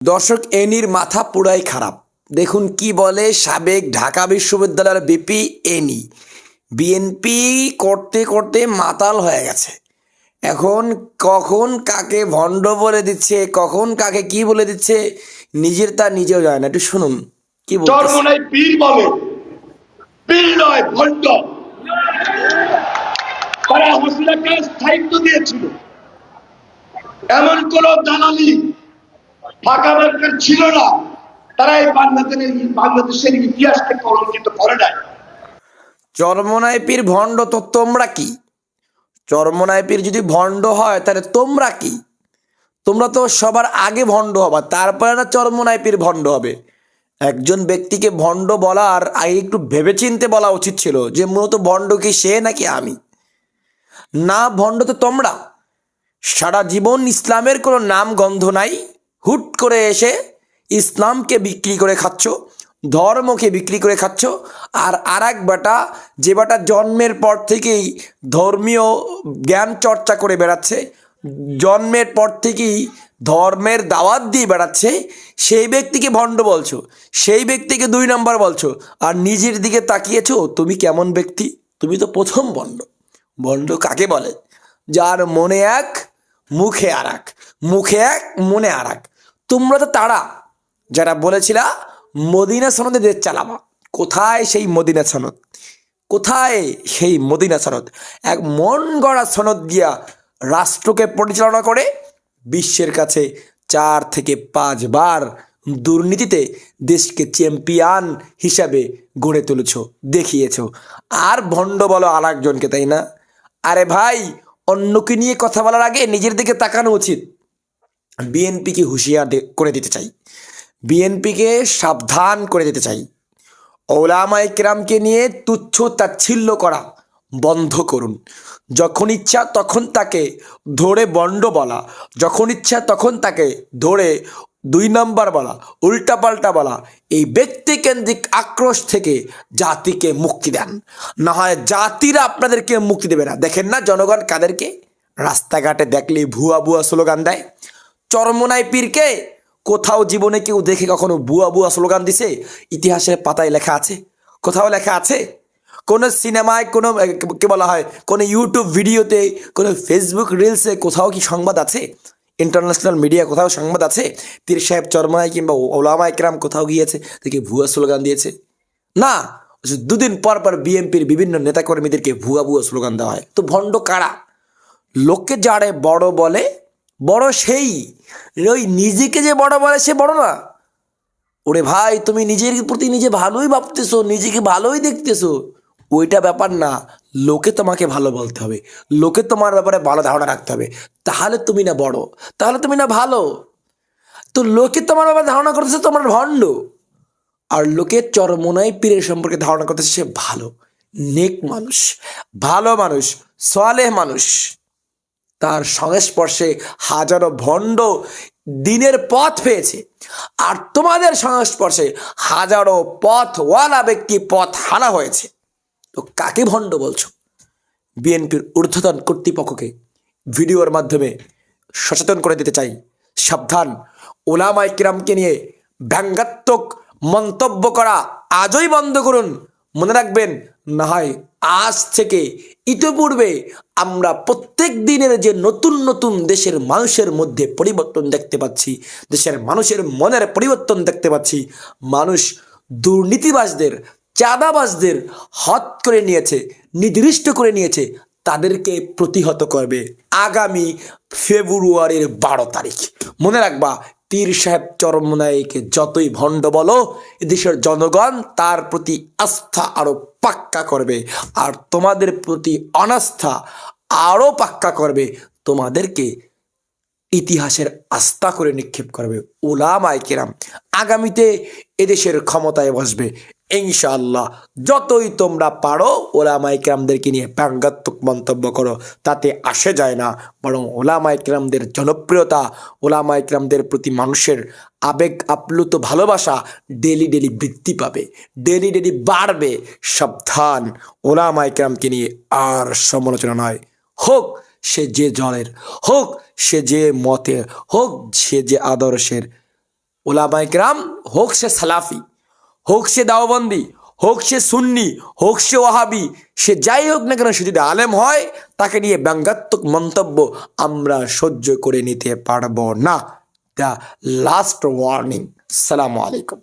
দর্শক এনির মাথা পুরাই খারাপ। দেখুন কি বলে সাবেক ঢাকা বিশ্ববিদ্যালয়ের বিপি এনি। বিএনপি করতে করতে মাতাল হয়ে গেছে। এখন কখন কাকে ভণ্ড বলে দিচ্ছে, কখন কাকে কি বলে দিচ্ছে নিজের তা নিজেও জানে না। একটু শুনুন কি বলছে। চরমোনাই পীর বলে, পীর নয় ভণ্ড। তারা হাসিনাকে স্থায়িত্ব দিয়েছিল, এমন কোন দালালি ফাঁকা মার্কেট ছিল না। তারা এই বাংলাদেশের ইতিহাসকে কলঙ্কিত করে নাই। চরমোনাই পীর ভণ্ড তো তোমরা কি? চরমোনাই পীর যদি ভণ্ড হয় তাহলে তোমরা কি? তোমরা তো সবার আগে ভণ্ড হবা, তারপরে না চরমোনাই পীর ভণ্ড হবে। একজন ব্যক্তিকে ভণ্ড বলার আগে একটু ভেবেচিন্তে বলা উচিত ছিল যে মূলত ভণ্ড কি সে নাকি আমি। না, ভণ্ড তো তোমরা। সারা জীবন ইসলামের কোনো নাম গন্ধ নাই, হুট করে এসে ইসলামকে বিক্রি করে খাচ্ছ, ধর্মকে বিক্রি করে খাচ্ছ। আর এক বেটা, যে বেটা জন্মের পর থেকেই ধর্মীয় জ্ঞান চর্চা করে বেড়াচ্ছে, জন্মের পর থেকেই ধর্মের দাওয়াত দিয়ে বেড়াচ্ছে, সেই ব্যক্তিকে ভণ্ড বলছো, সেই ব্যক্তিকে 2 নম্বর বলছো। আর নিজের দিকে তাকিয়েছো, তুমি কেমন ব্যক্তি? তুমি তো প্রথম ভণ্ড। ভণ্ড কাকে বলে? যার মনে এক, মুখে আর এক, মুখে এক, মনে আর এক। তোমরা তো তারা যারা বলেছিলা মদিনা সনদে দেশ চালাবা। কোথায় সেই মদিনা সনদ? কোথায় সেই মদিনা সনদ? এক মন গড়া সনদ দিয়া রাষ্ট্রকে পরিচালনা করে বিশ্বের কাছে 4 থেকে 5 বার দুর্নীতিতে দেশকে চ্যাম্পিয়ন হিসাবে গড়ে তুলেছ, দেখিয়েছ। আর ভণ্ড বলো আর একজনকে, তাই না? আরে ভাই, অন্যকে নিয়ে কথা বলার আগে নিজের দিকে তাকানো উচিত। বিএনপিকে হুঁশিয়ার করে দিতে চাই, বিএনপিকে সাবধান করে দিতে চাই। ওলামায়ে কেরামকে নিয়ে তুচ্ছ তাচ্ছিল্য করা বন্ধ করুন। যখন ইচ্ছা তখন তাকে ধরে বন্ড বলা, যখন ইচ্ছা তখন তাকে ধরে 2 নম্বর বলা, উল্টাপাল্টা বলা, এই ব্যক্তিকেন্দ্রিক আক্রোশ থেকে জাতিকে মুক্তি দেন। না হয় জাতিরা আপনাদেরকে মুক্তি দেবে না। দেখেন না জনগণ কাদেরকে রাস্তাঘাটে দেখলেই ভুয়া ভুয়া স্লোগান দেয়। চরমোনাই পীরকে কোথাও জীবনে কেউ দেখে কখনো ভুয়া ভুয়া স্লোগান দিছে? ইতিহাসের পাতায় লেখা আছে? কোথাও লেখা আছে? কোনো সিনেমায়, কোনো কে বলা হয়, কোনো ইউটিউব ভিডিওতে, কোনো ফেসবুক রিলসে কোথাও কি সংবাদ আছে? ইন্টারন্যাশনাল মিডিয়া কোথাও সংবাদ আছে পীর সাহেব চরমোনাই কিংবা ওলামায়ে কেরাম কোথাও গিয়েছে দেখে ভুয়া স্লোগান দিয়েছে? না। 2 দিন পর পর বিএনপির বিভিন্ন নেতাকর্মীদেরকে ভুয়া ভুয়া স্লোগান দেওয়া হয়। তো ভণ্ড কারা? লোককে যারে বড় বলে, বড় সেই। ওই নিজেকে যে বড় বলে সে বড় না। ওরে ভাই, তুমি নিজের প্রতি নিজে ভালোই ভাবতেছো, নিজেকে ভালোই দেখতেছো, ওইটা ব্যাপার না। লোকে তোমাকে ভালো বলতে হবে, লোকে তোমার ব্যাপারে ভালো ধারণা রাখতে হবে, তাহলে তুমি না বড়, তাহলে তুমি না ভালো। তো লোকে তোমার ব্যাপারে ধারণা করতেছে তোমার ভণ্ড, আর লোকে চরমোনাই পীরের সম্পর্কে ধারণা করতেছে সে ভালো, নেক মানুষ, ভালো মানুষ, সালেহ মানুষ। তার সংস্পর্শে হাজারো ভণ্ড দিনের পথ পেয়েছে, আর তোমাদের সংস্পর্শে হাজারো পথওয়ালা ব্যক্তি পথ হারা হয়েছে। তো কাকে ভণ্ড বলছো? বিএনপির ঊর্ধ্বতন কর্তৃপক্ষকে ভিডিওর মাধ্যমে সচেতন করে দিতে চাই, সাবধান। ওলামায়ে কেরামকে নিয়ে ব্যঙ্গাত্মক মন্তব্য করা আজই বন্ধ করুন। মনে রাখবেন, না হয় আজ থেকে ইতিপূর্বে আমরা প্রত্যেক দিনের যে নতুন নতুন দেশের মানুষের মধ্যে পরিবর্তন দেখতে পাচ্ছি, দেশের মানুষের মনের পরিবর্তন দেখতে পাচ্ছি। মানুষ দুর্নীতিবাজদের, চাঁদাবাজদের হাত করে নিয়েছে, নির্দিষ্ট করে নিয়েছে, তাদেরকে প্রতিহত করবে আগামী ফেব্রুয়ারির 12 তারিখ। মনে রাখবা, পীর সাহেব চরমোনাইকে যতই ভণ্ড বলো, এদেশের জনগণ তার প্রতি আস্থা আরো পাক্কা করবে, আর তোমাদের প্রতি অনাস্থা আরো পাক্কা করবে। তোমাদেরকে ইতিহাসের আস্থা করে নিক্ষেপ করবে। ওলামায়ে কেরাম আগামীতে এদেশের ক্ষমতায় বসবে ইনশাআল্লাহ। যতই তোমরা পারো ওলামায়ে কেরামদেরকে নিয়ে ব্যঙ্গাত্মক মন্তব্য করো, তাতে আসে যায় না। বরং ওলামায়ে কেরামদের জনপ্রিয়তা, ওলামায়ে কেরামদের প্রতি মানুষের আবেগ আপ্লুত ভালোবাসা ডেলি ডেলি বৃদ্ধি পাবে, ডেলি ডেলি বাড়বে। সাবধান, ওলামায়ে কেরামকে নিয়ে আর সমালোচনা নয়। হোক সে যে দলের, হোক সে যে মতের, হোক সে যে আদর্শের, ওলামায়ে কেরাম, হোক সে সালাফি, হোক সে দাওবন্দি, হোক সে সুন্নি, হোক সে ওয়াহাবি, সে যাই হোক না কেন, সে যদি আলেম হয় তাকে নিয়ে ব্যঙ্গাত্মক মন্তব্য আমরা সহ্য করে নিতে পারবো না। The last warning. সালামু আলাইকুম।